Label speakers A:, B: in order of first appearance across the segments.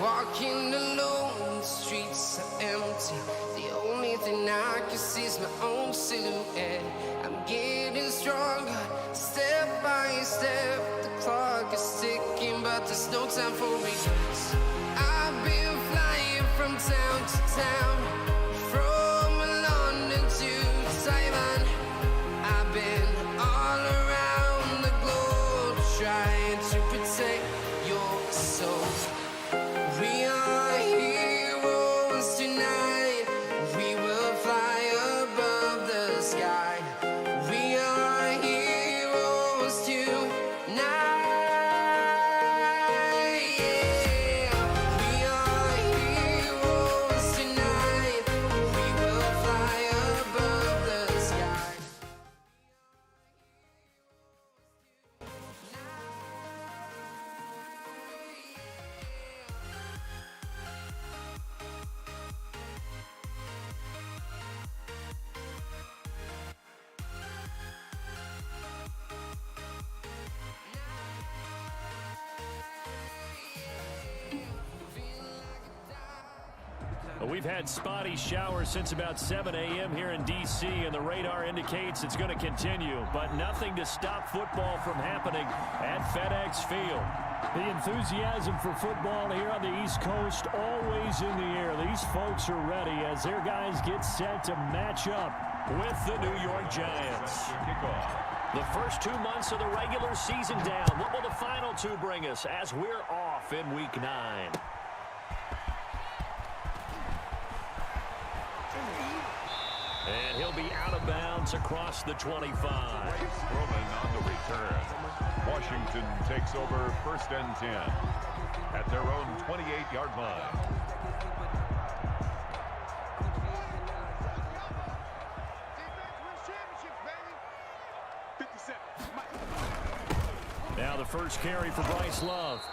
A: Walking alone, the streets are empty. The only thing I can see is my own silhouette. I'm getting stronger, step by step. The clock is ticking, but there's no time for regrets. I've been flying from town to town, from London to Taiwan. I've been all around the globe, trying to protect your soul. We are heroes tonight. We will fly above the sky. We are heroes tonight. Yeah. We are heroes tonight. We will fly above the sky.
B: We've had spotty showers since about 7 a.m. here in D.C., and the radar indicates it's going to continue, but nothing to stop football from happening at FedEx Field.
C: The enthusiasm for football here on the East Coast always in the air. These folks are ready as their guys get set to match up
B: With the New York Giants. The first 2 months of the regular season down. What will the final two bring us as we're off in Week 9? And he'll be out of bounds across the 25.
D: Roman on the return. Washington takes over 1st and 10 at their own 28-yard line.
B: Now the first carry for Bryce Love.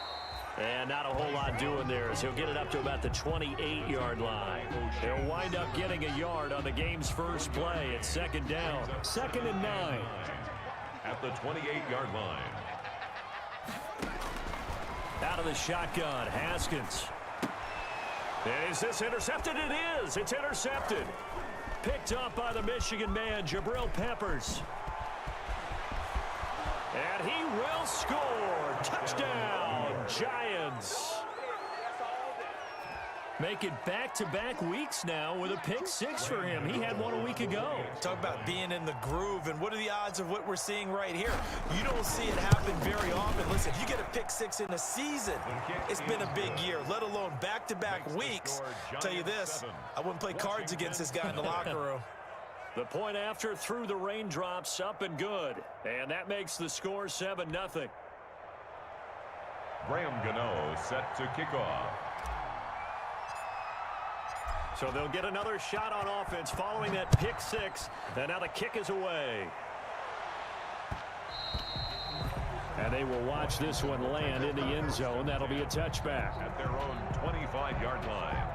B: And not a whole lot doing there as he'll get it up to about the 28-yard line. They'll wind up getting a yard on the game's first play. It's 2nd down.
C: 2nd and 9.
D: At the 28-yard line.
B: Out of the shotgun, Haskins. Is this intercepted? It is. It's intercepted. Picked up by the Michigan man, Jabril Peppers. And he will score. Touchdown, Giants. Make it back-to-back weeks now with a pick 6 for him. He had one a week ago.
E: Talk about being in the groove, and what are the odds of what we're seeing right here? You don't see it happen very often. Listen, if you get a pick 6 in a season, it's been a big year, let alone back-to-back weeks. I'll tell you this, I wouldn't play cards against this guy in the locker room.
B: The point after through the raindrops, up and good. And that makes the score 7-0.
D: Graham Gano set to kick off.
B: So they'll get another shot on offense following that pick 6. And now the kick is away.
C: And they will watch this one land in the end zone. That'll be a touchback.
D: At their own 25-yard line.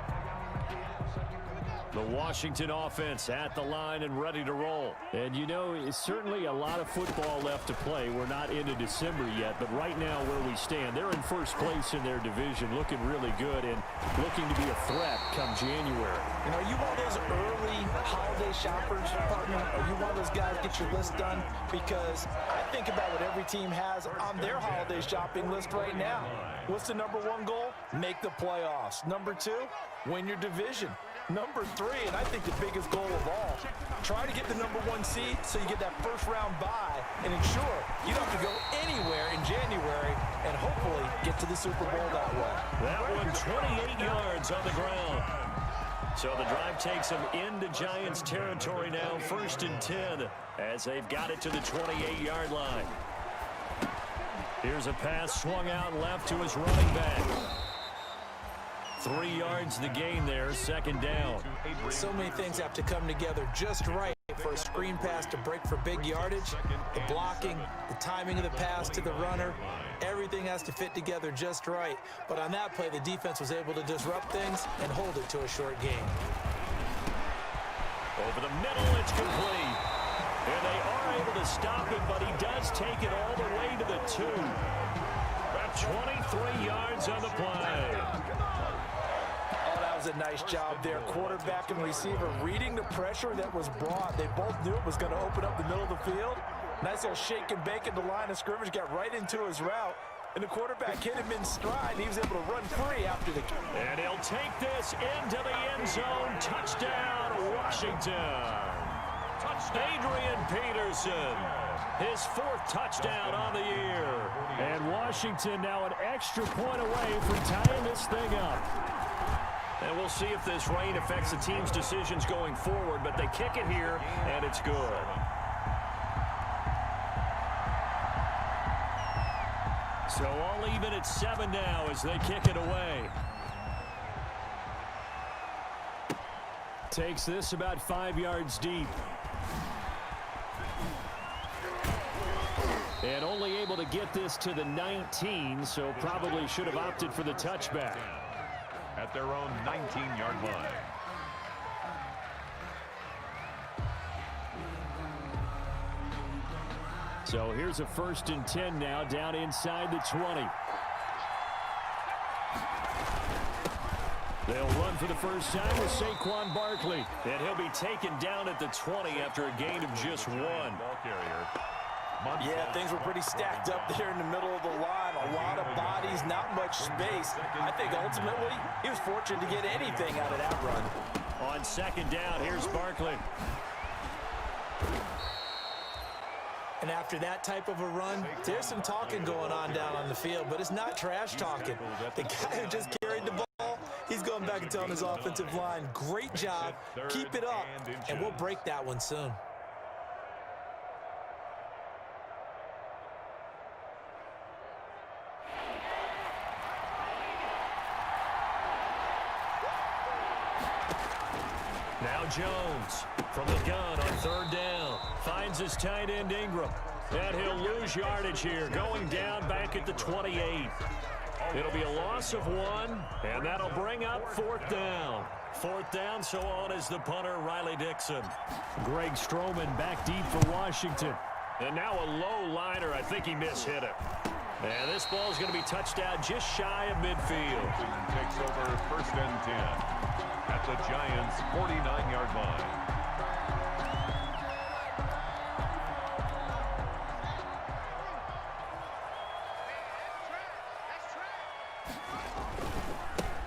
B: The Washington offense at the line and ready to roll.
C: And you know, it's certainly a lot of football left to play. We're not into December yet, but right now where we stand, they're in first place in their division, looking really good and looking to be a threat come January.
E: And are you one of those early holiday shoppers, partner? Are you one of those guys get your list done? Because I think about what every team has on their holiday shopping list right now. What's the #1 goal? Make the playoffs. #2, win your division. #3, and I think the biggest goal of all, try to get the #1 seed so you get that first-round bye and ensure you don't have to go anywhere in January and hopefully get to the Super Bowl that way.
B: That one 28 yards on the ground. So the drive takes them into Giants territory now, 1st and 10, as they've got it to the 28-yard line. Here's a pass swung out left to his running back. 3 yards the gain there, 2nd down.
E: So many things have to come together just right for a screen pass to break for big yardage. The blocking, the timing of the pass to the runner, everything has to fit together just right. But on that play, the defense was able to disrupt things and hold it to a short gain.
B: Over the middle, it's complete. And they are able to stop him, but he does take it all the way to the 2. About 23 yards on the play.
E: was a nice job there. Quarterback and receiver reading the pressure that was brought. They both knew it was going to open up the middle of the field. Nice little shake and bake at the line of scrimmage, got right into his route. And the quarterback hit him in stride. He was able to run free after the kick.
C: And he'll take this into the end zone. Touchdown, Washington. Adrian Peterson, his 4th touchdown on the year. And Washington now an extra point away from tying this thing up.
B: And we'll see if this rain affects the team's decisions going forward, but they kick it here, and it's good.
C: So all even at 7 now as they kick it away. Takes this about 5 yards deep. And only able to get this to the 19, so probably should have opted for the touchback.
D: At their own 19-yard line.
C: So here's a 1st and 10 now, down inside the 20. They'll run for the first time with Saquon Barkley.
B: And he'll be taken down at the 20 after a gain of just 1.
D: Ball carrier.
E: Yeah, things were pretty stacked up there in the middle of the line. A lot of bodies, not much space. I think ultimately he was fortunate to get anything out of that run.
B: On 2nd down, here's Barkley.
E: And after that type of a run, there's some talking going on down on the field, but it's not trash talking. The guy who just carried the ball, he's going back and telling his offensive line, great job, keep it up, and we'll break that one soon.
B: Now Jones from the gun on 3rd down. Finds his tight end Ingram. And he'll lose yardage here. Going down back at the 28. It'll be a loss of 1. And that'll bring up 4th down. 4th down, so on is the punter, Riley Dixon.
C: Greg Stroman back deep for Washington.
B: And now a low liner. I think he mishit it. And this ball is going to be touched down just shy of midfield.
D: Takes over 1st and 10 at the Giants' 49-yard line.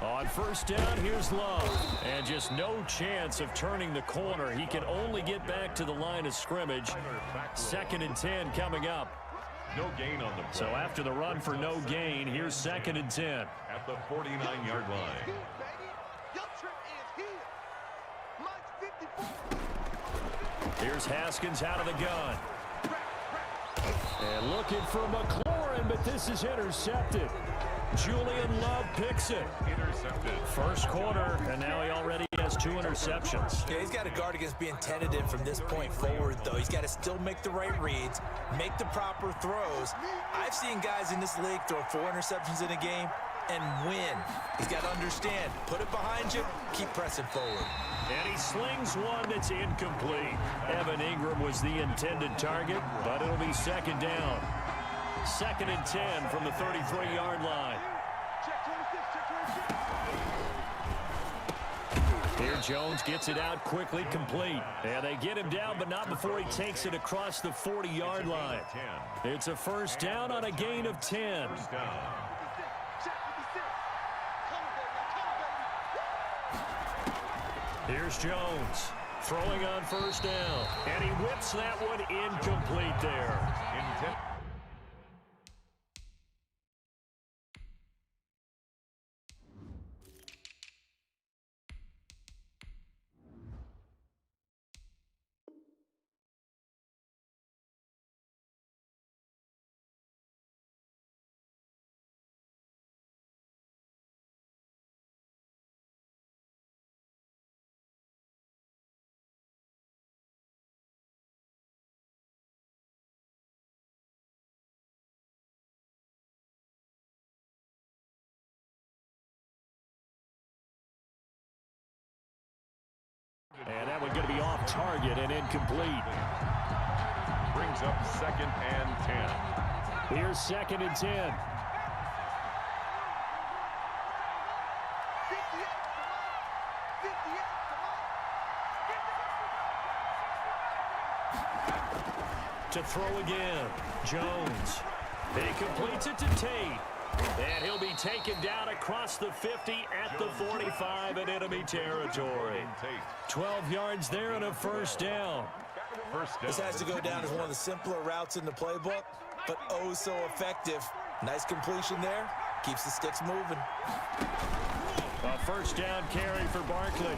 B: On 1st down, here's Love. And just no chance of turning the corner. He can only get back to the line of scrimmage. 2nd and 10 coming up.
D: No gain on the play.
B: So after the run for no gain, here's 2nd and 10.
D: At the 49-yard line.
B: Here's Haskins out of the gun.
C: And looking for McLaurin, but this is intercepted.
B: Julian Love picks it.
D: Intercepted.
B: 1st quarter, and now he already has 2 interceptions.
E: Yeah, he's got to guard against being tentative from this point forward, though. He's got to still make the right reads, make the proper throws. I've seen guys in this league throw 4 interceptions in a game and win. He's got to understand, put it behind you, keep pressing forward.
B: And he slings one that's incomplete. Evan Ingram was the intended target, but it'll be 2nd down. 2nd and 10 from the 33-yard line. Here Jones gets it out quickly, complete. And they get him down, but not before he takes it across the 40-yard line. It's a 1st down on a gain of 10. Here's Jones throwing on 1st down. And he whips that one incomplete there. And that one going to be off target and incomplete.
D: Brings up 2nd and 10.
C: Here's 2nd and 10.
B: To throw again, Jones. He completes it to Tate. And he'll be taken down across the 50 at the 45 in enemy territory. 12 yards there and a first down.
E: This has to go down as one of the simpler routes in the playbook, but oh so effective. Nice completion there. Keeps the sticks moving.
B: A first down carry for Barkley.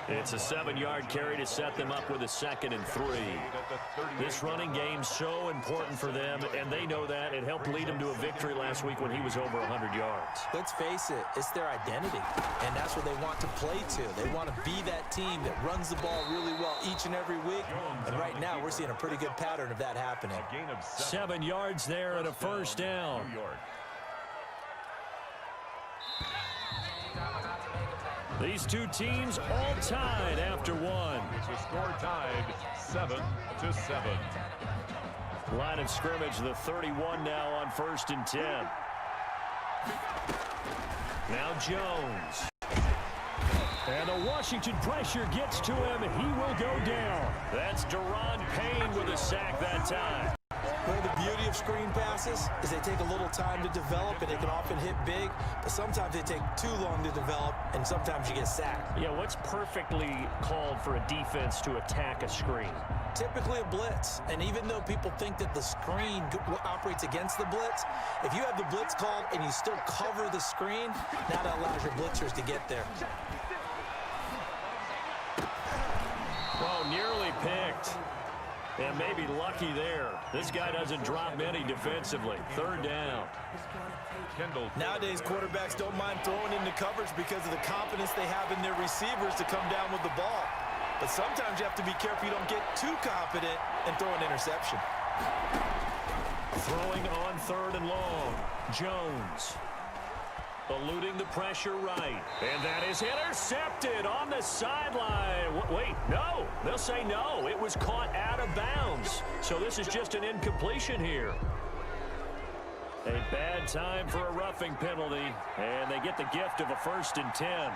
B: It's a 7-yard carry to set them up with a 2nd and 3. This running game's so important for them, and they know that. It helped lead them to a victory last week when he was over 100 yards.
E: Let's face it, it's their identity, and that's what they want to play to. They want to be that team that runs the ball really well each and every week, and right now we're seeing a pretty good pattern of that happening.
B: 7 yards there and a first down. These two teams all tied after one.
D: The score tied 7-7.
B: Line of scrimmage, the 31 now on 1st and 10. Now Jones. And the Washington pressure gets to him. He will go down. That's Deron Payne with a sack that time.
E: Well, the beauty of screen passes is they take a little time to develop, and they can often hit big, but sometimes they take too long to develop, and sometimes you get sacked.
B: Yeah, what's perfectly called for a defense to attack a screen?
E: Typically a blitz, and even though people think that the screen operates against the blitz, if you have the blitz called and you still cover the screen, now that allows your blitzers to get there.
B: Oh, nearly picked. And maybe lucky there. This guy doesn't drop many defensively. 3rd down.
E: Nowadays, quarterbacks don't mind throwing into coverage because of the confidence they have in their receivers to come down with the ball. But sometimes you have to be careful you don't get too confident and throw an interception.
B: Throwing on 3rd and long. Jones. Eluding the pressure right. And that is intercepted on the sideline. Wait, no. They'll say no. It was caught out of bounds. So this is just an incompletion here. A bad time for a roughing penalty. And they get the gift of a 1st and 10.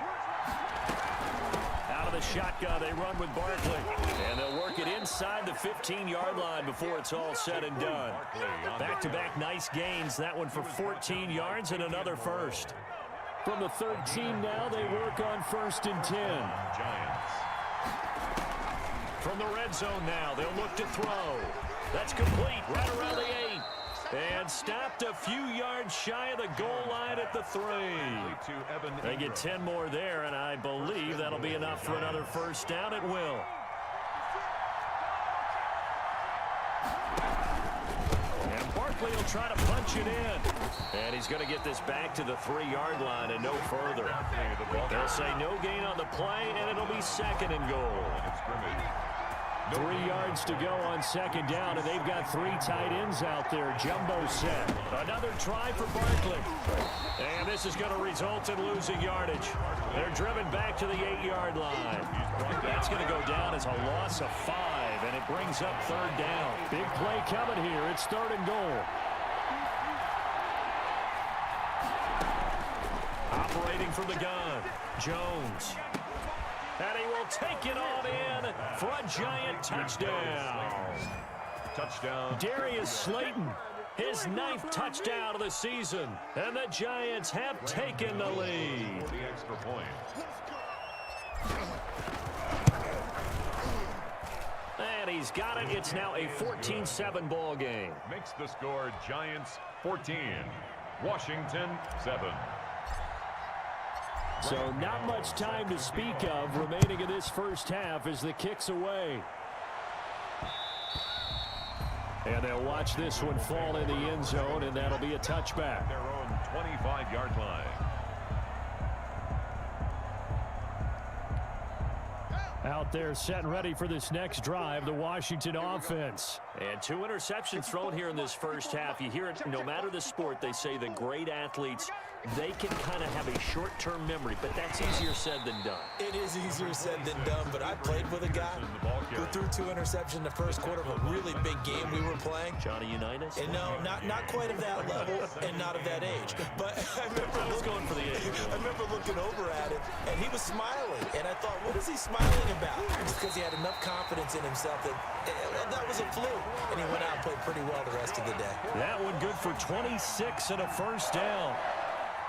B: Out of the shotgun, they run with Barkley. And they'll work it inside the 15-yard line before it's all said and done. Back-to-back nice gains. That one for 14 yards and another first.
C: From the 13 now, they work on 1st and 10.
B: From the red zone now, they'll look to throw. That's complete right around the 8. And stopped a few yards shy of the goal line at the 3. They get 10 more there, and I believe that'll be enough for another first down. It will. And Barkley will try to punch it in. And he's going to get this back to the 3-yard line and no further. They'll say no gain on the play, and it'll be 2nd and goal. 3 yards to go on 2nd down, and they've got 3 tight ends out there. Jumbo set. Another try for Barkley. And this is going to result in losing yardage. They're driven back to the 8-yard line. That's going to go down as a loss of 5, and it brings up 3rd down.
C: Big play coming here. It's 3rd and goal.
B: Operating from the gun, Jones. And he will take it on in for a giant touchdown. Darius Slayton, his 9th touchdown of the season. And the Giants have taken the lead.
D: The extra point.
B: And he's got it. It's now a 14-7 ball game.
D: Makes the score Giants 14, Washington 7.
C: So not much time to speak of remaining in this first half as the kick's away. And they'll watch this one fall in the end zone, and that'll be a touchback.
D: Their own 25-yard line.
C: Out there set and ready for this next drive, the Washington offense.
B: And 2 interceptions thrown here in this first half. You hear it, no matter the sport, they say the great athletes, they can kind of have a short-term memory, but that's easier said than done.
E: It is easier said than done, but I played with a guy who threw 2 interceptions in the first quarter of a really big game we were playing.
B: Johnny Unitas?
E: And no, not quite of that level and not of that age. But I
B: was going for the age.
E: I remember looking over at him, and he was smiling. And I thought, what is he smiling about? Just because he had enough confidence in himself that was a fluke. And he went out and played pretty well the rest of the day.
B: That one good for 26 and a first down.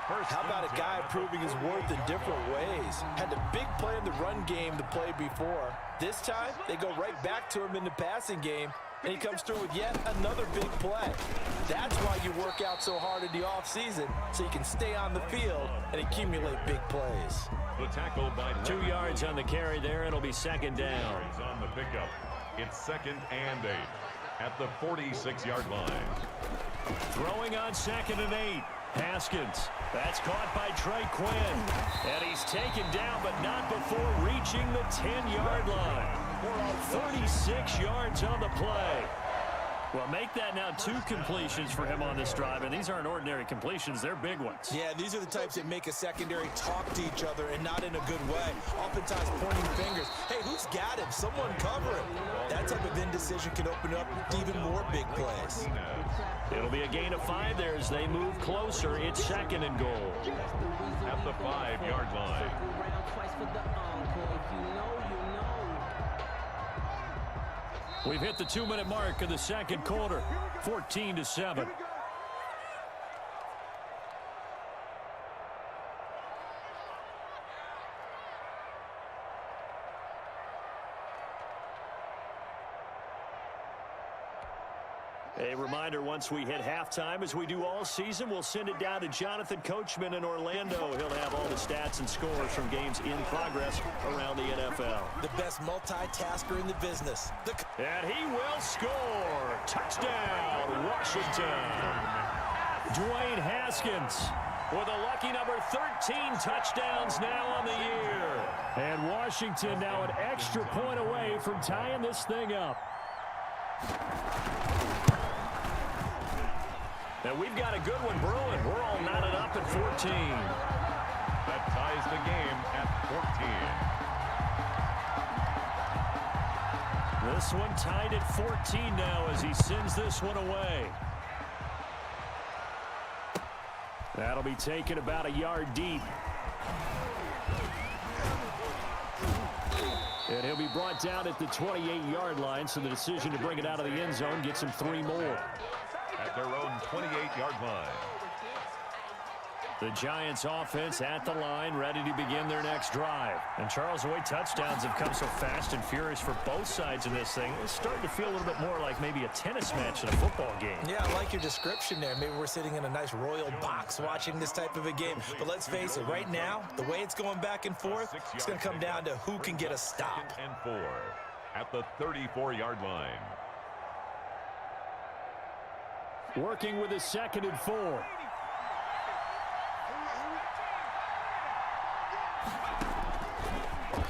E: How about a guy proving his worth in different ways? Had a big play in the run game to play before. This time, they go right back to him in the passing game, and he comes through with yet another big play. That's why you work out so hard in the offseason, so you can stay on the field and accumulate big plays.
D: The tackle by
B: 2 yards on the carry there. It'll be second down.
D: on the pickup. It's 2nd and 8 at the 46-yard line.
B: Throwing on 2nd and 8. Haskins. That's caught by Trey Quinn. And he's taken down, but not before reaching the 10-yard line. 36 yards on the play. Well, make that now 2 completions for him on this drive, and these aren't ordinary completions. They're big ones.
E: Yeah, these are the types that make a secondary talk to each other and not in a good way. Oftentimes pointing fingers. Hey, who's got him? Someone cover him. That type of indecision can open up even more big plays.
B: It'll be a gain of 5 there as they move closer. It's 2nd and goal.
D: At the 5-yard line.
B: We've hit the 2-minute mark of the second quarter. 14-7. A reminder, once we hit halftime, as we do all season, we'll send it down to Jonathan Coachman in Orlando. He'll have all the stats and scores from games in progress around the NFL.
E: The best multitasker in the business.
B: And he will score. Touchdown, Washington. Dwayne Haskins with a lucky number 13 touchdowns now on the year. And Washington now an extra point away from tying this thing up. And we've got a good one brewing. We're all knotted up at 14.
D: That ties the game at 14.
B: This one tied at 14 now as he sends this one away. That'll be taken about a yard deep. And he'll be brought down at the 28-yard line, so the decision to bring it out of the end zone gets him 3 more.
D: At their own 28-yard line.
B: The Giants offense at the line, ready to begin their next drive. And Charles, the way touchdowns have come so fast and furious for both sides in this thing, it's starting to feel a little bit more like maybe a tennis match in a football game.
E: Yeah, I like your description there. Maybe we're sitting in a nice royal box watching this type of a game. But let's face it, right now, the way it's going back and forth, it's going to come down to who can get a stop.
D: 2nd and 4 at the 34-yard line.
B: Working with a 2nd and 4.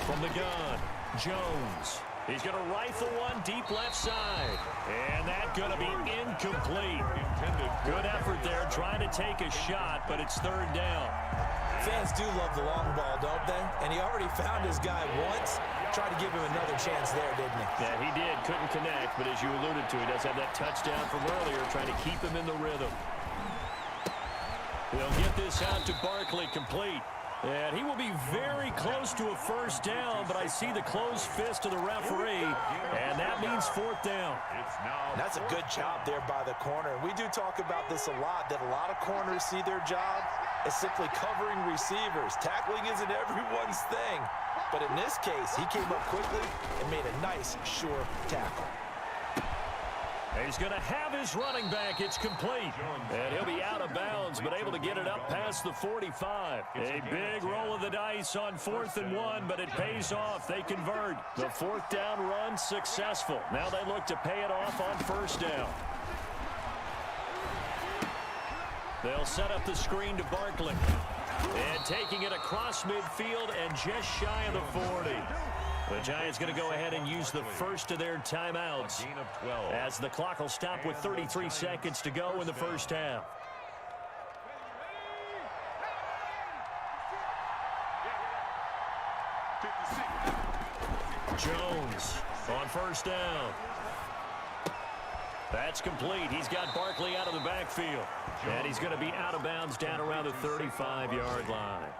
B: From the gun, Jones. He's going to rifle one deep left side. And that's going to be incomplete. Good effort there, trying to take a shot, but it's 3rd down.
E: Fans do love the long ball, don't they? And he already found his guy once. Tried to give him another chance there, didn't he?
B: Yeah, he did. Couldn't connect, but as you alluded to, he does have that touchdown from earlier, trying to keep him in the rhythm. They'll get this out to Barkley, complete. And he will be very close to a first down, but I see the closed fist of the referee, and that means 4th down.
E: That's a good job there by the corner. We do talk about this a lot, that a lot of corners see their job as simply covering receivers. Tackling isn't everyone's thing. But in this case, he came up quickly and made a nice, sure tackle.
B: He's going to have his running back. It's complete. And he'll be out of bounds, but able to get it up past the 45. A big roll of the dice on 4th and 1, but it pays off. They convert. The 4th down run successful. Now they look to pay it off on 1st down. They'll set up the screen to Barkley. And taking it across midfield and just shy of the 40. The Giants going to go ahead and use the first of their timeouts as the clock will stop with 33 seconds to go in the first half. Jones on 1st down. That's complete. He's got Barkley out of the backfield. And he's going to be out of bounds down around the 35-yard line.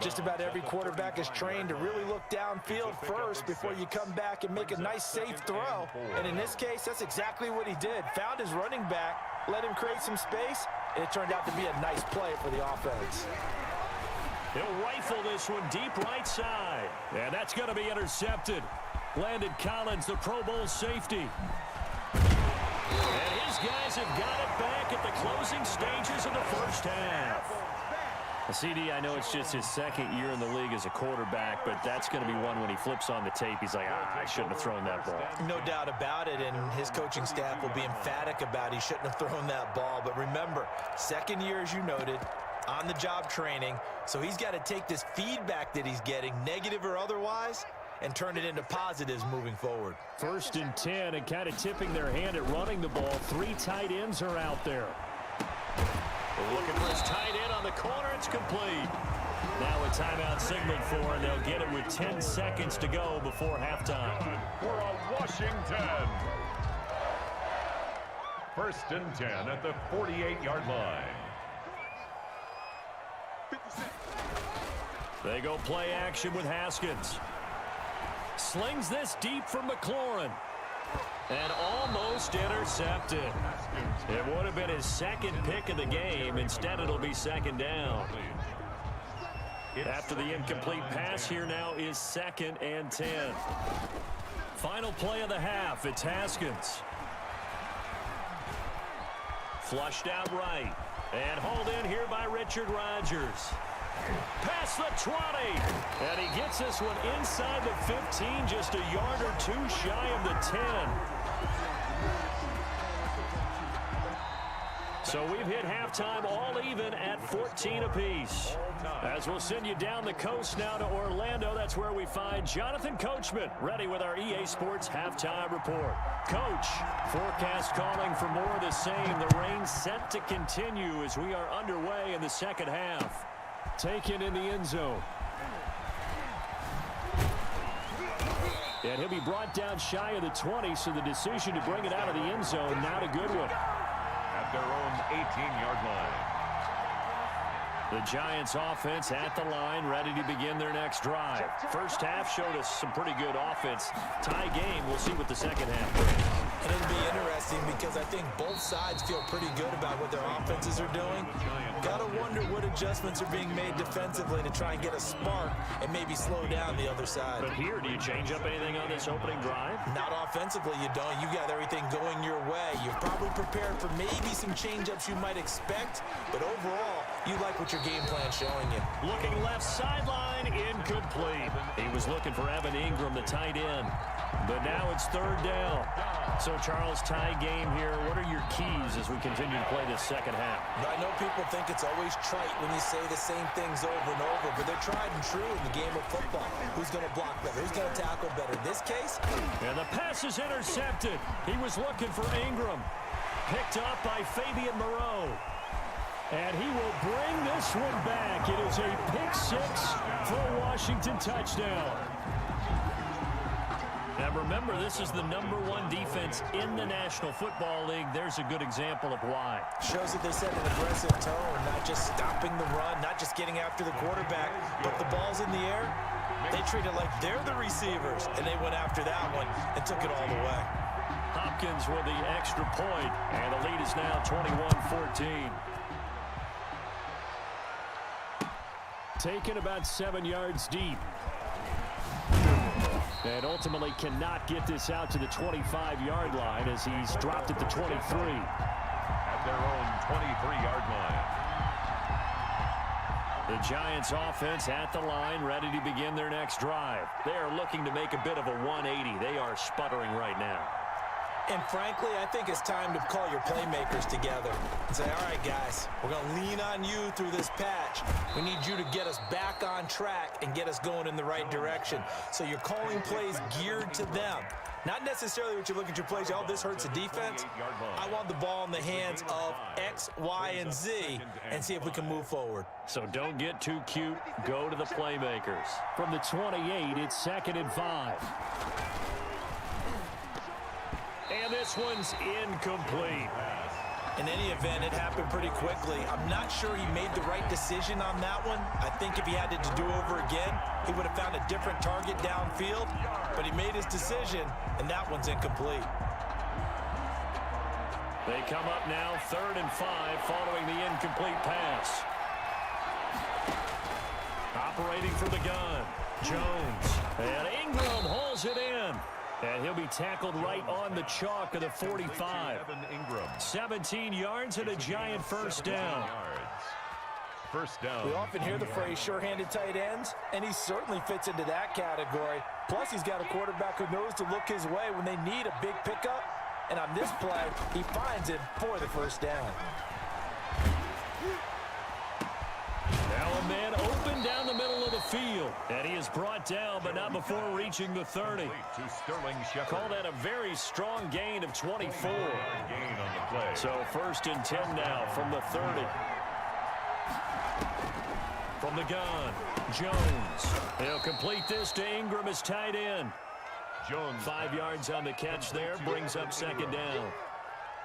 E: Just about every quarterback is trained to really look downfield first before you come back and make a nice, safe throw. And in this case, that's exactly what he did. Found his running back, let him create some space, and it turned out to be a nice play for the offense.
C: He'll rifle this one deep right side. And that's going to be intercepted. Landon Collins, the Pro Bowl safety. And his guys have got it back at the closing stages of the first half.
B: CD, I know it's just his second year in the league as a quarterback, but that's going to be one when he flips on the tape. He's like, I shouldn't have thrown that ball.
E: No doubt about it, and his coaching staff will be emphatic about he shouldn't have thrown that ball. But remember, second year, as you noted, on-the-job training, so he's got to take this feedback that he's getting, negative or otherwise, and turn it into positives moving forward.
C: 1st and 10, and kind of tipping their hand at running the ball. 3 tight ends are out there.
B: Looking for his tight end on the corner. It's complete. Now a timeout signaled for, and they'll get it with 10 seconds to go before halftime.
D: For a Washington. 1st and 10 at the 48-yard line.
C: They go play action with Haskins. Slings this deep for McLaurin. And almost intercepted. It would have been his second pick of the game. Instead, it'll be 2nd down. After the incomplete pass, here now is 2nd and 10. Final play of the half. It's Haskins. Flushed out right. And hauled in here by Richard Rodgers. Past the 20. And he gets this one inside the 15, just a yard or two shy of the 10. So we've hit halftime all even at 14 apiece. As we'll send you down the coast now to Orlando, that's where we find Jonathan Coachman ready with our EA Sports halftime report. Coach, forecast calling for more of the same. The rain set to continue as we are underway in the second half. Taken in the end zone. And he'll be brought down shy of the 20, so the decision to bring it out of the end zone, not a good one.
D: At their own 18-yard line.
C: The Giants offense at the line, ready to begin their next drive. First half showed us some pretty good offense. Tie game, we'll see what the second half brings.
E: And it'll be interesting because I think both sides feel pretty good about what their offenses are doing. Gotta wonder what adjustments are being made defensively to try and get a spark and maybe slow down the other side.
C: But here, do you change up anything on this opening drive?
E: Not offensively, you don't. You got everything going your way. You're probably prepared for maybe some change-ups you might expect, but overall, you like what your game plan's showing you.
C: Looking left sideline, incomplete. He was looking for Evan Ingram, the tight end. But now it's 3rd down. So, Charles, tie game here. What are your keys as we continue to play this second half?
E: I know people think it's always trite when you say the same things over and over, but they're tried and true in the game of football. Who's going to block better? Who's going to tackle better? In this case?
C: And the pass is intercepted. He was looking for Ingram. Picked up by Fabian Moreau. And he will bring this one back. It is a pick 6 for a Washington touchdown. Now remember, this is the #1 defense in the National Football League. There's a good example of why.
E: Shows that they set an aggressive tone, not just stopping the run, not just getting after the quarterback, but the ball's in the air. They treat it like they're the receivers, and they went after that one and took it all the way.
C: Hopkins with the extra point, and the lead is now 21-14. Taken about 7 yards deep. And ultimately cannot get this out to the 25-yard line as he's dropped at the 23.
D: At their own 23-yard line.
C: The Giants offense at the line, ready to begin their next drive. They are looking to make a bit of a 180. They are sputtering right now.
E: And frankly, I think it's time to call your playmakers together and say, all right, guys, we're going to lean on you through this patch. We need you to get us back on track and get us going in the right direction. So you're calling plays geared to them. Not necessarily what you look at your plays, oh, this hurts the defense. I want the ball in the hands of X, Y, and Z and see if we can move forward.
C: So don't get too cute. Go to the playmakers. From the 28, it's 2nd and 5. And this one's incomplete.
E: In any event, it happened pretty quickly. I'm not sure he made the right decision on that one. I think if he had it to do over again, he would have found a different target downfield. But he made his decision, and that one's incomplete.
B: They come up now 3rd and 5 following the incomplete pass. Operating from the gun, Jones. And Ingram hauls it in. And he'll be tackled right on the chalk of the 45. 17 yards and a giant first down.
D: First down.
E: We often hear the phrase sure-handed tight ends, and he certainly fits into that category. Plus, he's got a quarterback who knows to look his way when they need a big pickup. And on this play, he finds it for the first down.
B: Now a man open down the middle of the field. And he is brought down, but not before reaching the 30. Call that a very strong gain of 24. So 1st and 10 now from the 30. From the gun, Jones. He'll complete this to Ingram as tight end.
D: Jones.
B: 5 yards on the catch there, brings up 2nd down.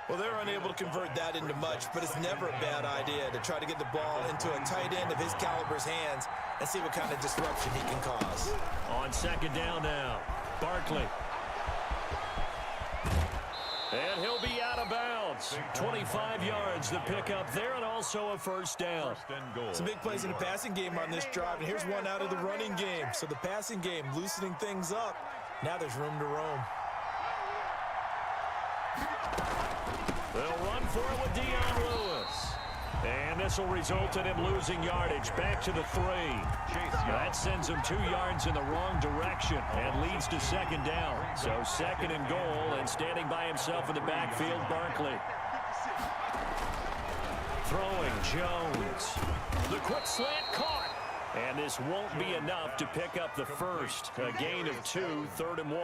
E: Well, they're unable to convert that into much, but it's never a bad idea to try to get the ball into a tight end of his caliber's hands and see what kind of disruption he can cause.
B: On 2nd down now, Barkley. And he'll be out of bounds. 25 yards to pick up there, and also a first down.
E: Some big plays in the passing game on this drive, and here's one out of the running game. So the passing game loosening things up. Now there's room to roam.
B: They'll run for it with Dion Lewis. And this will result in him losing yardage back to the 3. That sends him 2 yards in the wrong direction and leads to 2nd down. So 2nd and goal, and standing by himself in the backfield, Barkley. Throwing, Jones. The quick slant caught. And this won't be enough to pick up the first. A gain of 2, 3rd and 1.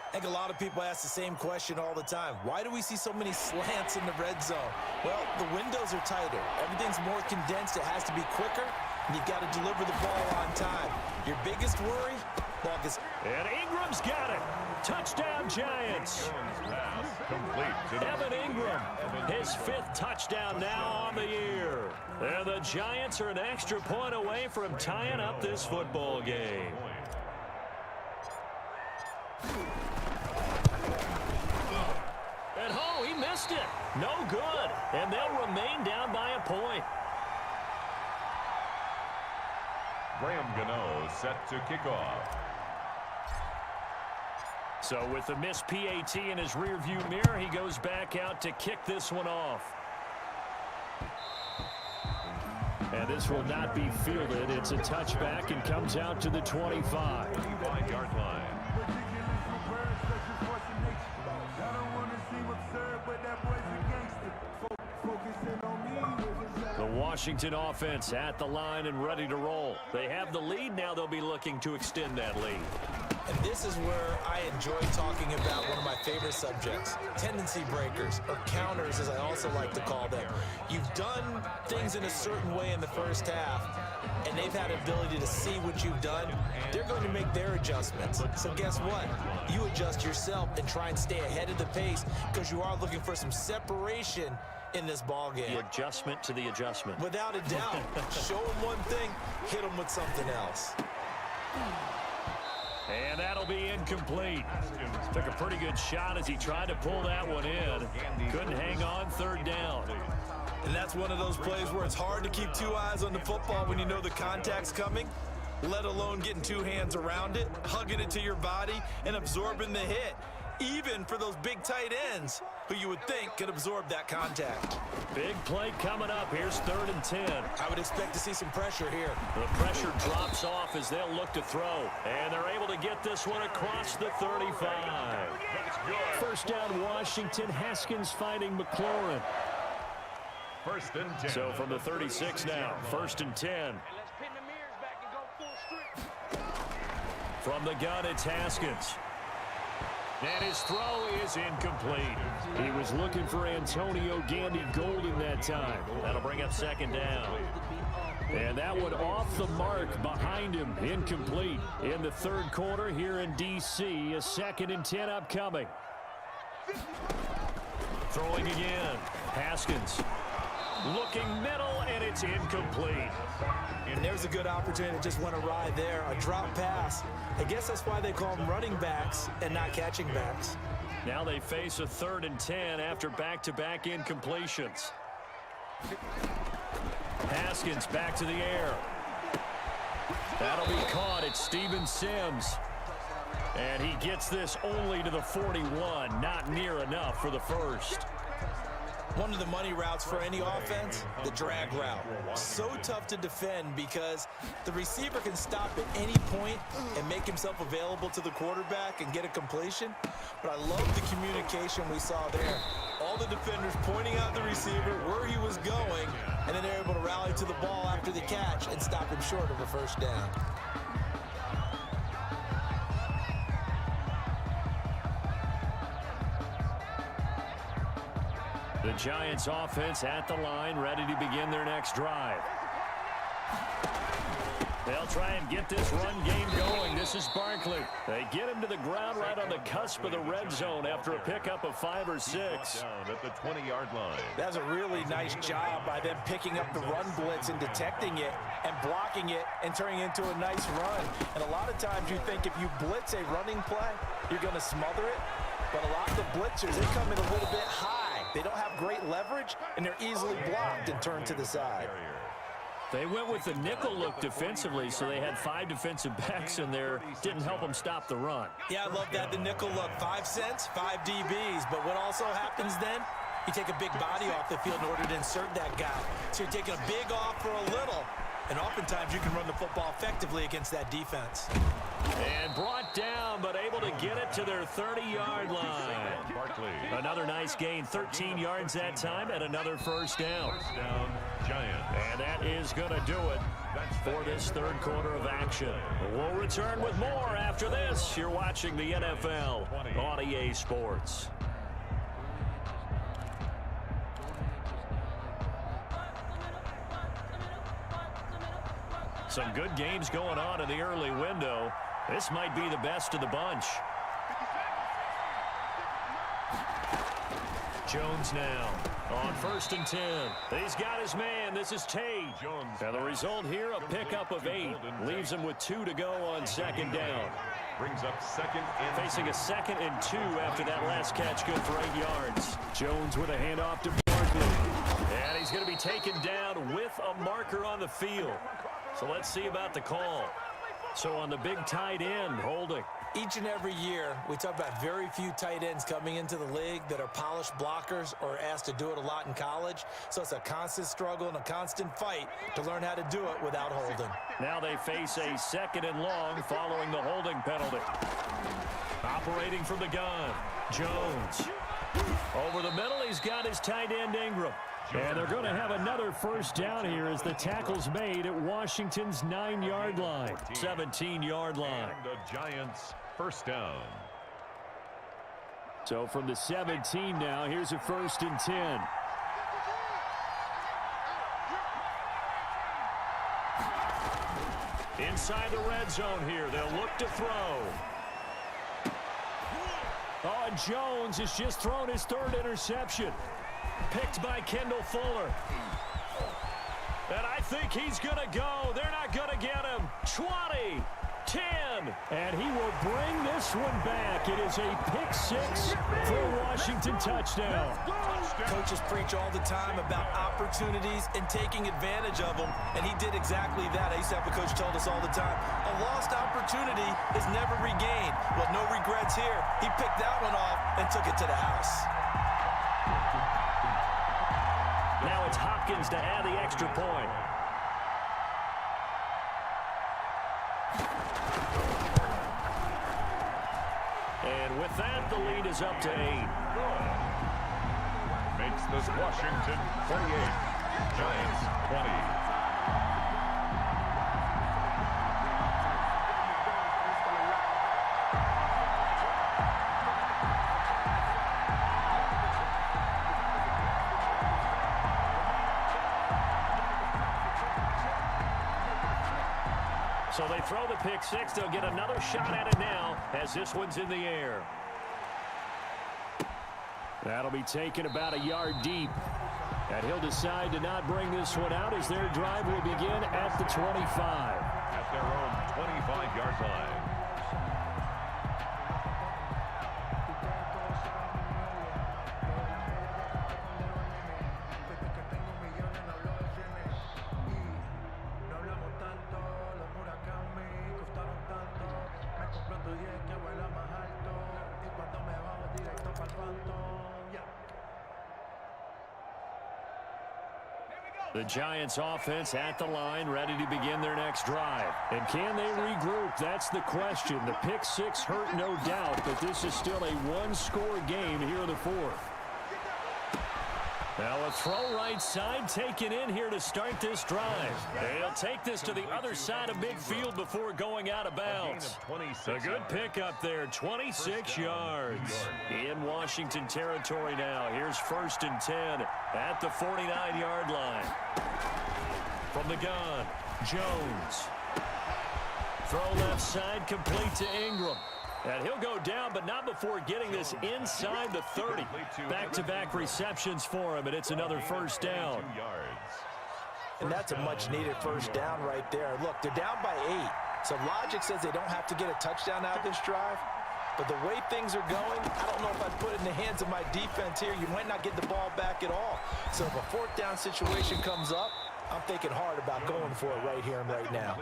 E: I think a lot of people ask the same question all the time. Why do we see so many slants in the red zone? Well, the windows are tighter. Everything's more condensed. It has to be quicker, and you've got to deliver the ball on time. Your biggest worry? Ball gets...
B: And Ingram's got it. Touchdown, Giants. Evan Ingram, his 5th touchdown now on the year. And the Giants are an extra point away from tying up this football game. And oh, he missed it. No good. And they'll remain down by a point.
D: Graham Gano set to kick off.
B: So with the missed PAT in his rearview mirror, he goes back out to kick this one off. And this will not be fielded. It's a touchback and comes out to the 25.
D: 25-yard line.
B: The Washington offense at the line and ready to roll. They have the lead. Now they'll be looking to extend that lead.
E: And this is where I enjoy talking about one of my favorite subjects, tendency breakers, or counters as I also like to call them. You've done things in a certain way in the first half, and they've had ability to see what you've done. They're going to make their adjustments. So guess what? You adjust yourself and try and stay ahead of the pace because you are looking for some separation in this ball game.
B: The adjustment to the adjustment.
E: Without a doubt. Show them one thing, hit them with something else.
B: And that'll be incomplete. Took a pretty good shot as he tried to pull that one in. Couldn't hang on, 3rd down.
E: And that's one of those plays where it's hard to keep 2 eyes on the football when you know the contact's coming, let alone getting 2 hands around it, hugging it to your body, and absorbing the hit. Even for those big tight ends who you would think could absorb that contact.
B: Big play coming up. Here's 3rd and 10.
E: I would expect to see some pressure here.
B: The pressure drops off as they'll look to throw. And they're able to get this one across the 35. First down, Washington. Haskins finding McLaurin.
D: 1st and 10.
B: So from the 36 now, 1st and 10. From the gun, it's Haskins. And his throw is incomplete. He was looking for Antonio Gandy Golden that time. That'll bring up 2nd down. And that one off the mark behind him, incomplete. In the 3rd quarter here in D.C., a 2nd and 10 upcoming. Throwing again. Haskins. Looking middle, and it's incomplete.
E: And there's a good opportunity that just went awry there. A drop pass. I guess that's why they call them running backs and not catching backs.
B: Now they face a 3rd and 10 after back-to-back incompletions. Haskins back to the air. That'll be caught. It's Steven Sims. And he gets this only to the 41. Not near enough for the first.
E: One of the money routes for any offense, the drag route. So tough to defend because the receiver can stop at any point and make himself available to the quarterback and get a completion. But I love the communication we saw there. All the defenders pointing out the receiver where he was going, and then they're able to rally to the ball after the catch and stop him short of a first down.
B: The Giants offense at the line, ready to begin their next drive. They'll try and get this run game going. This is Barkley. They get him to the ground right on the cusp of the red zone after a pickup of 5 or 6.
D: Down at the 20-yard line.
E: That's a really nice job by them picking up the run blitz and detecting it and blocking it and turning it into a nice run. And a lot of times you think if you blitz a running play, you're going to smother it. But a lot of the blitzers, they come in a little bit high. They don't have great leverage, and they're easily blocked and turned to the side.
B: They went with the nickel look defensively, so they had 5 defensive backs in there. Didn't help them stop the run.
E: Yeah, I love that, the nickel look. 5 cents, 5 DBs. But what also happens then, you take a big body off the field in order to insert that guy. So you're taking a big off for a little. And oftentimes you can run the football effectively against that defense.
B: And brought down, but able to get it to their 30-yard line.
D: Barkley.
B: Another nice gain, 13 yards that time, and another first down.
D: First down, Giants.
B: And that is going to do it for this third quarter of action. We'll return with more after this. You're watching the NFL on EA Sports. Some good games going on in the early window. This might be the best of the bunch. Jones now on 1st and 10. He's got his man. This is Tate.
D: Jones.
B: And the result here, a pickup of 8. Leaves him with 2 to go on 2nd down.
D: Brings up 2nd and
B: Facing a 2nd and 2 after that last catch, good for 8 yards. Jones with a handoff to Barkley. And he's going to be taken down with a marker on the field. So let's see about the call. So on the big tight end, holding.
E: Each and every year, we talk about very few tight ends coming into the league that are polished blockers or asked to do it a lot in college. So it's a constant struggle and a constant fight to learn how to do it without holding.
B: Now they face a 2nd and long following the holding penalty. Operating from the gun, Jones. Over the middle, he's got his tight end Ingram. And they're going to have another first down here as the tackle's made at Washington's 9-yard line, 17-yard line.
D: the Giants first down.
C: So from the 17 now, here's a 1st and 10.
B: Inside the red zone here, they'll look to throw.
C: Oh, and Jones has just thrown his 3rd interception.
B: Picked by Kendall Fuller. And I think he's going to go. They're not going to get him. 20, 10.
C: And he will bring this one back. It is a pick-6 for a Washington touchdown.
E: Coaches preach all the time about opportunities and taking advantage of them, and he did exactly that. I used to have a coach told us all the time, a lost opportunity is never regained. Well, no regrets here. He picked that one off and took it to the house.
B: Now it's Hopkins to add the extra point. And with that, the lead is up to 8.
D: Makes this Washington 28. Giants 20.
B: So they throw the pick 6. They'll get another shot at it now as this one's in the air.
C: That'll be taken about a yard deep. And he'll decide to not bring this one out as their drive will begin at the 25.
D: At their own 25-yard line.
C: The Giants offense at the line, ready to begin their next drive. And can they regroup? That's the question. The pick six hurt, no doubt, but this is still a one-score game here in the fourth. Now a throw right side taken in here to start this drive. They'll take this to the other side of midfield before going out of bounds. A good pickup there, 26 yards. In Washington territory now. Here's 1st and 10 at the 49-yard line. From the gun, Jones. Throw left side, complete to Ingram. And he'll go down, but not before getting this inside the 30. Back-to-back receptions for him, and it's another first down.
E: And that's a much-needed first down right there. Look, they're down by 8. So logic says they don't have to get a touchdown out of this drive. But the way things are going, I don't know if I'd put it in the hands of my defense here. You might not get the ball back at all. So if a 4th down situation comes up, I'm thinking hard about going for it right here and right now.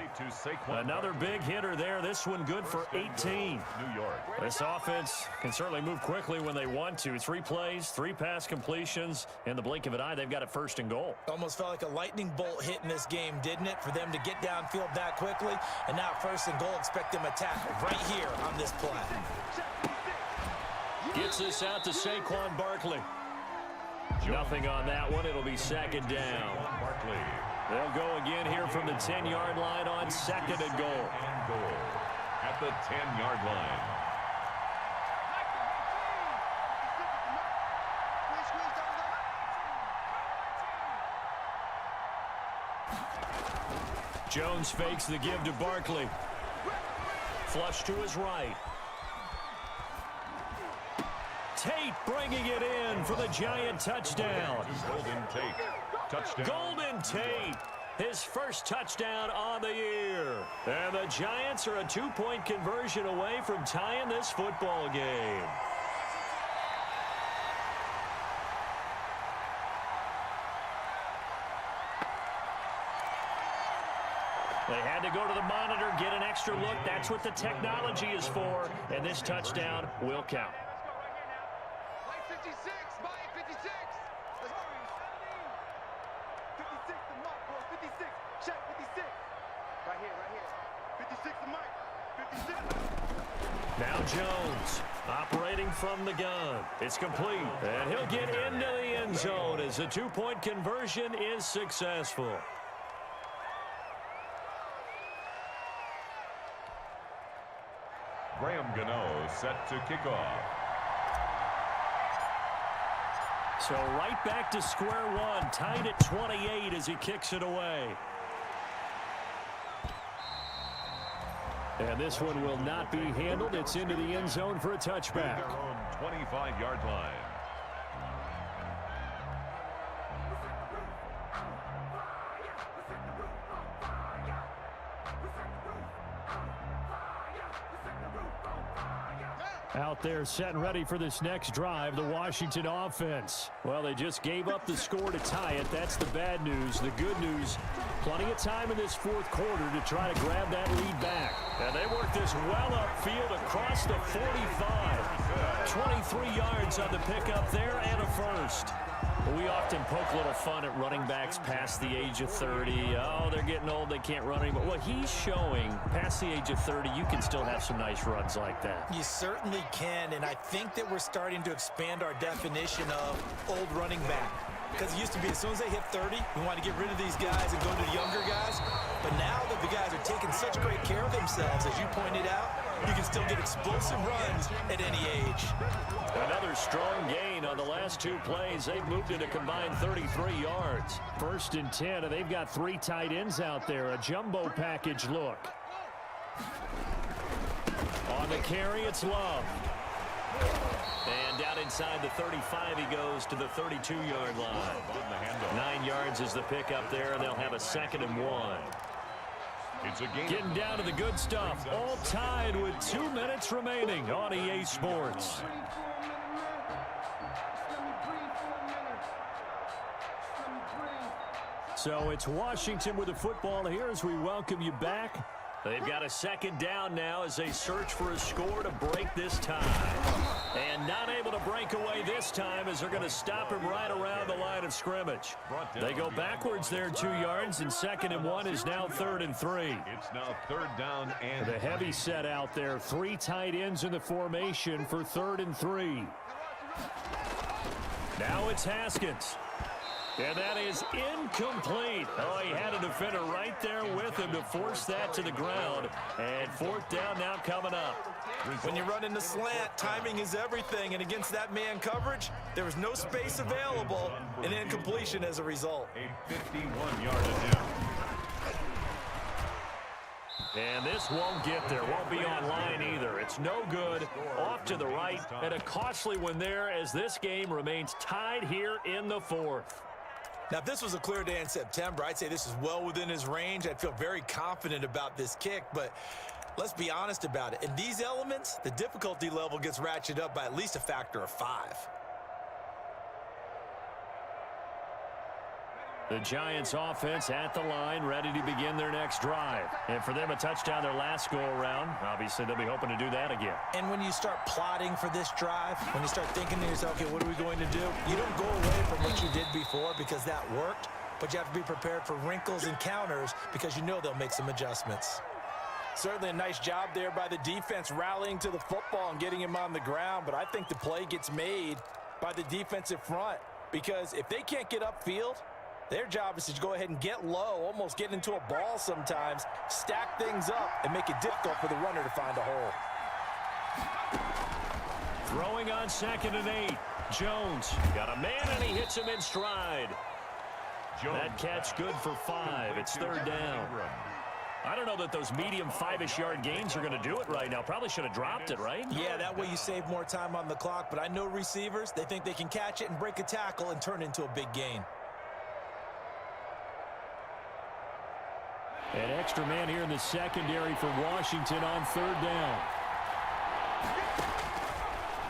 C: Another big hitter there. This one good for 18.
D: New York.
C: This offense can certainly move quickly when they want to. 3 plays, 3 pass completions. In the blink of an eye, they've got it 1st and goal.
E: Almost felt like a lightning bolt hit in this game, didn't it? For them to get downfield that quickly. And now 1st and goal, expect them to tackle right here on this play.
C: Gets this out to Saquon Barkley. Nothing on that one. It'll be 2nd down. They'll go again here from the 10-yard line on 2nd and goal.
D: At the 10-yard line.
C: Jones fakes the give to Barkley. Flush to his right. Tate bringing it in for the Giant touchdown.
D: Golden Tate. Touchdown.
C: Golden Tate, his first touchdown on the year. And the Giants are a 2-point conversion away from tying this football game. They had to go to the monitor, get an extra look. That's what the technology is for. And this touchdown will count.
F: 56, Mike, 56. Let's go. 56 to Mike, boys, 56. Check 56. Right here. 56 to Mike, 56.
C: Now Jones operating from the gun. It's complete. And he'll get into the end zone as the 2-point conversion is successful.
D: Graham Gano set to kick off.
C: So right back to square one, tied at 28 as he kicks it away. And this one will not be handled. It's into the end zone for a touchback.
D: Their own 25-yard line.
C: Out there set and ready for this next drive, the Washington offense. Well, they just gave up the score to tie it. That's the bad news. The good news, plenty of time in this 4th quarter to try to grab that lead back. And they work this well upfield across the 45. 23 yards on the pickup there and a first. We often poke a little fun at running backs past the age of 30. Oh, they're getting old, they can't run anymore. Well, he's showing past the age of 30, you can still have some nice runs like that.
E: You certainly can, and I think that we're starting to expand our definition of old running back. Because it used to be as soon as they hit 30, we want to get rid of these guys and go to the younger guys. But now that the guys are taking such great care of themselves, as you pointed out, you can still get explosive runs at any age.
C: Another strong gain on the last 2 plays. They've moved it a combined 33 yards. 1st and 10, and they've got 3 tight ends out there. A jumbo package look. On the carry, it's Love.
B: And down inside the 35, he goes to the 32-yard line. 9 yards is the pickup there, and they'll have a 2nd and 1.
D: It's a game.
C: Getting down to the good stuff. All tied with 2 minutes remaining on EA Sports. So it's Washington with the football here as we welcome you back.
B: They've got a 2nd down now as they search for a score to break this tie. And not able to break away this time as they're going to stop him right around the line of scrimmage. They go backwards there 2 yards, and 2nd and 1 is now 3rd and 3.
D: It's now 3rd down and
C: The heavy set out there. 3 tight ends in the formation for 3rd and 3. Now it's Haskins. And that is incomplete. Oh, he had a defender right there with him to force that to the ground. And 4th down now coming up.
E: When you run in the slant, timing is everything. And against that man coverage, there was no space available, and incompletion as a result.
D: a 51-yard attempt.
C: And this won't get there. Won't be online either. It's no good. Off to the right. And a costly one there as this game remains tied here in the 4th.
E: Now, if this was a clear day in September, I'd say this is well within his range. I'd feel very confident about this kick, but let's be honest about it. In these elements, the difficulty level gets ratcheted up by at least a factor of 5.
C: The Giants offense at the line, ready to begin their next drive. And for them, a touchdown their last go-around. Obviously, they'll be hoping to do that again.
E: And when you start plotting for this drive, when you start thinking to yourself, okay, what are we going to do? You don't go away from what you did before because that worked, but you have to be prepared for wrinkles and counters because you know they'll make some adjustments. Certainly a nice job there by the defense rallying to the football and getting him on the ground, but I think the play gets made by the defensive front because if they can't get upfield, their job is to go ahead and get low, almost get into a ball sometimes, stack things up, and make it difficult for the runner to find a hole.
C: Throwing on 2nd and 8. Jones got a man, and he hits him in stride. That catch good for 5. It's 3rd down. I don't know that those medium 5-ish yard gains are going to do it right now. Probably should have dropped it, right?
E: Yeah, that way you save more time on the clock, but I know receivers, they think they can catch it and break a tackle and turn it into a big gain.
C: An extra man here in the secondary for Washington on 3rd down.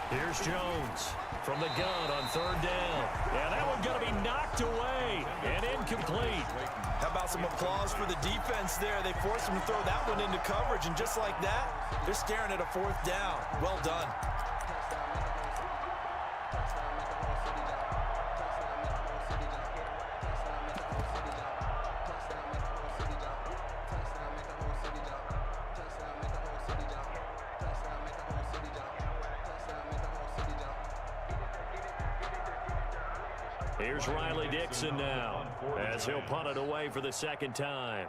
C: Here's Jones from the gun on 3rd down. Yeah, that one going to be knocked away and incomplete.
E: How about some applause for the defense there? They forced him to throw that one into coverage, and just like that, they're staring at a 4th down. Well done.
C: Here's Riley Dixon now as he'll punt it away for the 2nd time.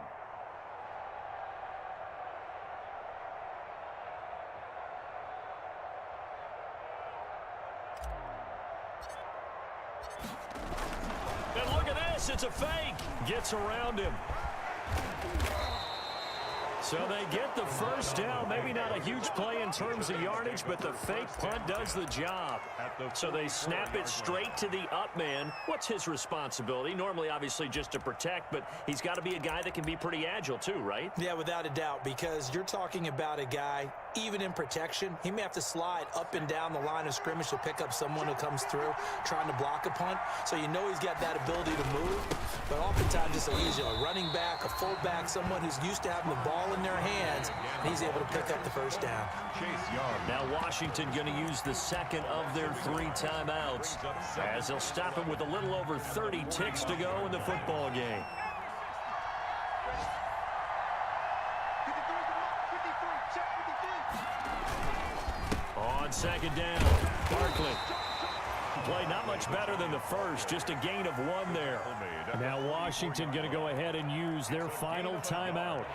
C: And look at this. It's a fake. Gets around him. So they get the 1st down. Maybe not a huge play in terms of yardage, but the fake punt does the job. So they snap it straight to the up man. What's his responsibility? Normally, obviously, just to protect, but he's got to be a guy that can be pretty agile too, right?
E: Yeah, without a doubt, because you're talking about a guy, even in protection, he may have to slide up and down the line of scrimmage to pick up someone who comes through trying to block a punt. So you know he's got that ability to move, but oftentimes just a running back, a fullback, someone who's used to having the ball in their hands, and he's able to pick up the 1st down.
C: Now Washington going to use the 2nd of their 3 timeouts as they'll stop him with a little over 30 ticks to go in the football game. On 2nd down, Barkley. Play not much better than the first, just a gain of 1 there. Now Washington going to go ahead and use their final timeout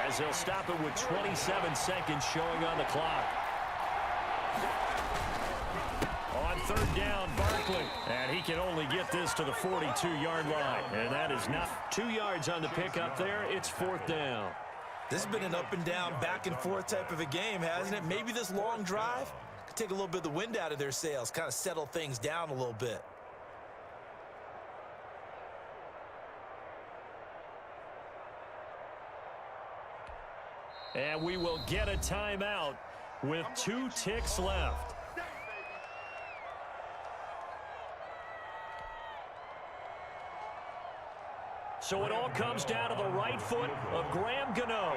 C: as they'll stop it with 27 seconds showing on the clock. On 3rd down, Barkley. And he can only get this to the 42-yard line. And that is not 2 yards on the pickup there. It's 4th down.
E: This has been an up and down, back and forth type of a game, hasn't it? Maybe this long drive take a little bit of the wind out of their sails, kind of settle things down a little bit.
B: And we will get a timeout with 2 ticks left. So it all comes down to the right foot of Graham Gano.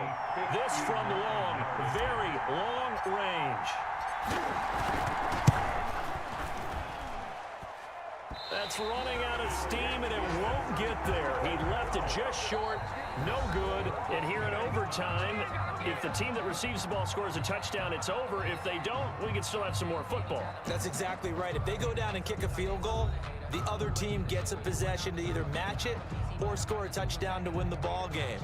B: This from long, very long range. That's running out of steam, and it won't get there. He left it just short, no good. And here in overtime, if the team that receives the ball scores a touchdown, it's over. If they don't, we can still have some more football.
E: That's exactly right. If they go down and kick a field goal, the other team gets a possession to either match it or score a touchdown to win the ball game.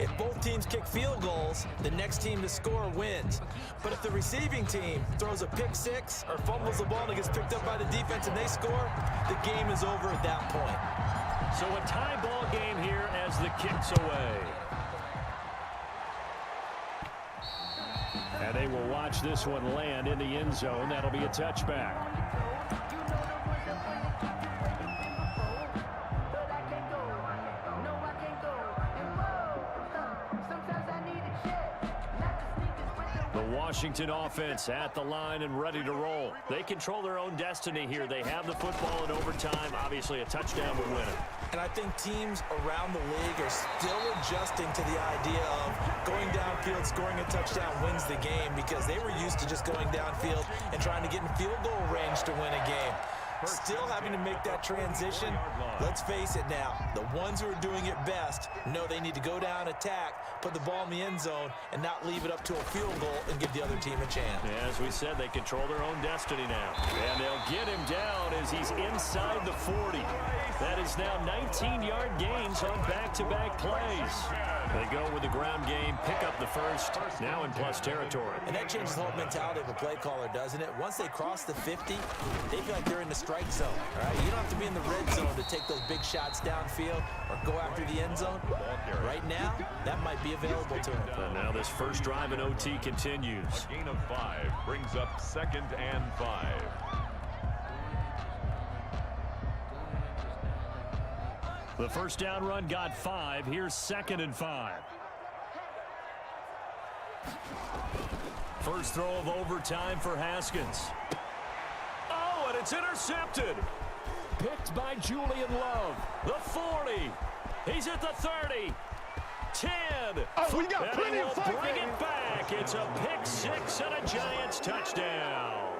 E: If both teams kick field goals, the next team to score wins. But if the receiving team throws a pick six or fumbles the ball and it gets picked up by the defense and they score, the game is over at that point.
B: So a tie ball game here as the kick's away.
C: And they will watch this one land in the end zone. That'll be a touchback. Washington offense at the line and ready to roll. They control their own destiny here. They have the football in overtime. Obviously, a touchdown would win it.
E: And I think teams around the league are still adjusting to the idea of going downfield, scoring a touchdown wins the game, because they were used to just going downfield and trying to get in field goal range to win a game. Still having to make that transition. Let's face it now, the ones who are doing it best know they need to go down, attack, put the ball in the end zone, and not leave it up to a field goal and give the other team a chance.
B: Yeah, as we said, they control their own destiny now. And they'll get him down as he's inside the 40. That is now 19-yard gains on back-to-back plays. They go with the ground game, pick up the first, now in plus territory.
E: And that changes the whole mentality of a play caller, doesn't it? Once they cross the 50, they feel like they're in the strike zone. All right, you don't have to be in the red zone to take those big shots downfield or go after the end zone. Right now, that might be available to them.
B: And now this first drive in OT continues.
D: A gain of 5 brings up 2nd and 5.
B: The first down run got 5. Here's 2nd and 5. First throw of overtime for Haskins. Oh, and it's intercepted.
C: Picked by Julian Love.
B: The 40. He's at the 30. 10.
F: Oh, we got
B: and
F: plenty
B: he
F: of
B: will
F: time,
B: bring
F: baby.
B: it back. It's a pick 6 and a Giants touchdown.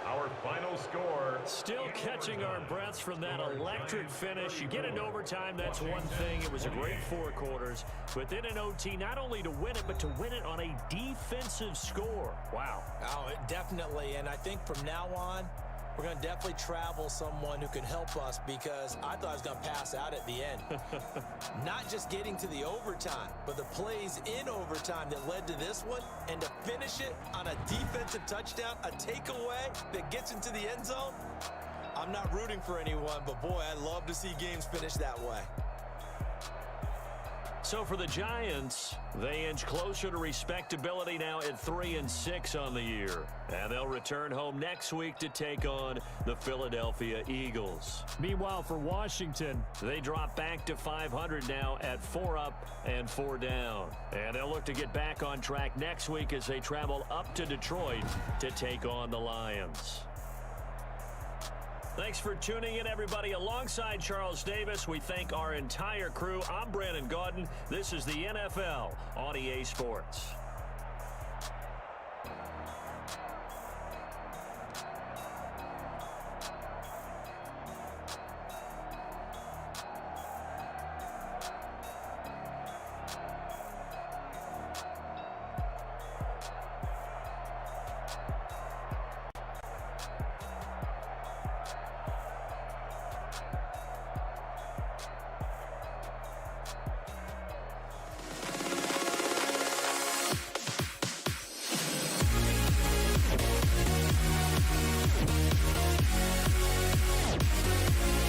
D: Our final score.
B: Still catching our breaths from that electric finish. You get into overtime, that's one thing. It was a great 4 quarters. But then in OT, not only to win it, but to win it on a defensive score. Wow.
E: Oh, definitely. And I think from now on, we're going to definitely travel someone who can help us, because I thought I was going to pass out at the end. Not just getting to the overtime, but the plays in overtime that led to this one, and to finish it on a defensive touchdown, a takeaway that gets into the end zone. I'm not rooting for anyone, but boy, I love to see games finish that way.
B: So for the Giants, they inch closer to respectability now at 3-6 on the year. And they'll return home next week to take on the Philadelphia Eagles.
C: Meanwhile, for Washington,
B: they drop back to 500 now at 4 up and 4 down. And they'll look to get back on track next week as they travel up to Detroit to take on the Lions. Thanks for tuning in, everybody. Alongside Charles Davis, we thank our entire crew. I'm Brandon Gaudin. This is the NFL on EA Sports.